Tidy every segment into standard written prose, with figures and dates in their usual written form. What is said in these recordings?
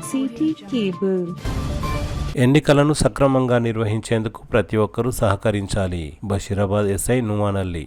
City cable. ఎన్నికలను సక్రమంగా నిర్వహించేందుకు ప్రతి ఒక్కరూ సహకరించాలి. బషీరాబాద్ ఎస్ఐ నుమానల్లి.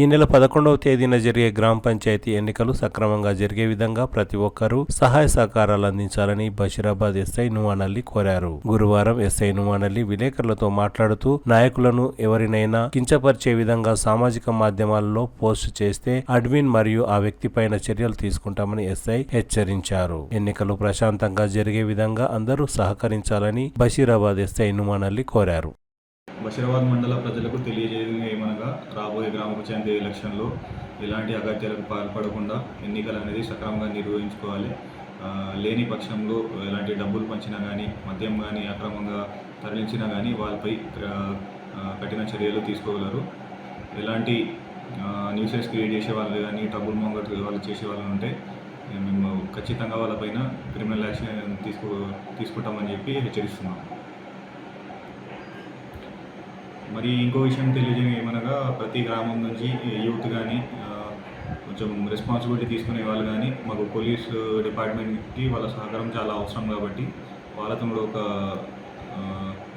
ఈ నెల 11వ తేదీన జరిగే గ్రామ పంచాయతీ ఎన్నికలు సక్రమంగా జరిగే విధంగా ప్రతి ఒక్కరూ సహాయ సహకారాలు అందించాలని బషీరాబాద్ ఎస్ఐ నుమానల్లి కోరారు. గురువారం ఎస్ఐ నుమానల్లి విలేకరులతో మాట్లాడుతూ నాయకులను ఎవరినైనా కించపరిచే విధంగా సామాజిక మాధ్యమాలలో పోస్టు చేస్తే అడ్మిన్ మరియు ఆ వ్యక్తి పైన చర్యలు తీసుకుంటామని ఎస్ఐ హెచ్చరించారు. ఎన్నికలు ప్రశాంతంగా జరిగే విధంగా అందరూ సహకరించాలని బషీరాబాద్ ఎస్ఐ నుమానల్లి కోరారు. బషీరాబాద్ మండల ప్రజలకు తెలియజేయడం ఏమనగా రాబోయే గ్రామ పంచాయతీ ఎలక్షన్లో ఎలాంటి అగత్యాలకు పాల్పడకుండా ఎన్నికలు అనేది సక్రమంగా నిర్వహించుకోవాలి. లేని పక్షంలో ఎలాంటి డబ్బులు పంచినా కానీ మద్యం కానీ అక్రమంగా తరలించినా కానీ వాళ్ళపై కఠిన చర్యలు తీసుకోగలరు. ఎలాంటి న్యూసెస్ క్రియేట్ చేసే వాళ్ళు కానీ ట్రబుల్ మోంగర్ వాళ్ళు చేసే వాళ్ళు ఉంటే మేము ఖచ్చితంగా వాళ్ళపైన క్రిమినల్ యాక్షన్ తీసుకుంటామని చెప్పి హెచ్చరిస్తున్నాం. మరి ఇంకో విషయం తెలియజేయడం ఏమనగా ప్రతి గ్రామం నుంచి యూత్ కానీ కొంచెం రెస్పాన్సిబిలిటీ తీసుకునే వాళ్ళు కానీ మాకు పోలీస్ డిపార్ట్మెంట్కి వాళ్ళ సహకారం చాలా అవసరం కాబట్టి వాళ్ళతో కూడా ఒక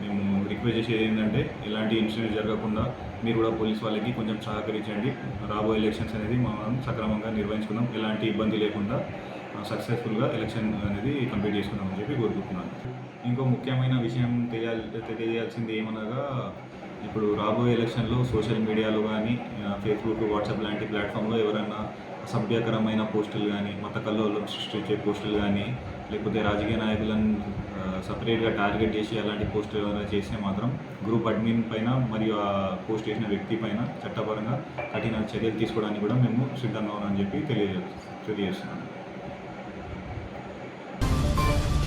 మేము రిక్వెస్ట్ చేసేది ఏంటంటే ఎలాంటి ఇన్సిడెంట్ జరగకుండా మీరు కూడా పోలీస్ వాళ్ళకి కొంచెం సహకరించండి. రాబోయే ఎలక్షన్స్ అనేది మనం సక్రమంగా నిర్వహించుకుందాం, ఎలాంటి ఇబ్బంది లేకుండా సక్సెస్ఫుల్గా ఎలక్షన్ అనేది కంప్లీట్ చేసుకుందామని చెప్పి కోరుకుంటున్నాను. ఇంకో ముఖ్యమైన విషయం తెలియజేయాల్సింది ఏమనగా ఇప్పుడు రాబోయే ఎలక్షన్లో సోషల్ మీడియాలో కానీ ఫేస్బుక్, వాట్సాప్ లాంటి ప్లాట్ఫామ్లో ఎవరైనా అసభ్యకరమైన పోస్టులు కానీ మత కల్లోలం సృష్టించే పోస్టులు కానీ లేకపోతే రాజకీయ నాయకులను సపరేట్గా టార్గెట్ చేసి అలాంటి పోస్టులు ఏమైనా చేస్తే మాత్రం గ్రూప్ అడ్మిన్ పైన మరియు ఆ పోస్ట్ చేసిన వ్యక్తి పైన చట్టపరంగా కఠిన చర్యలు తీసుకోవడానికి కూడా మేము సిద్ధంగా ఉన్నామని చెప్పి తెలియజేస్తున్నాను.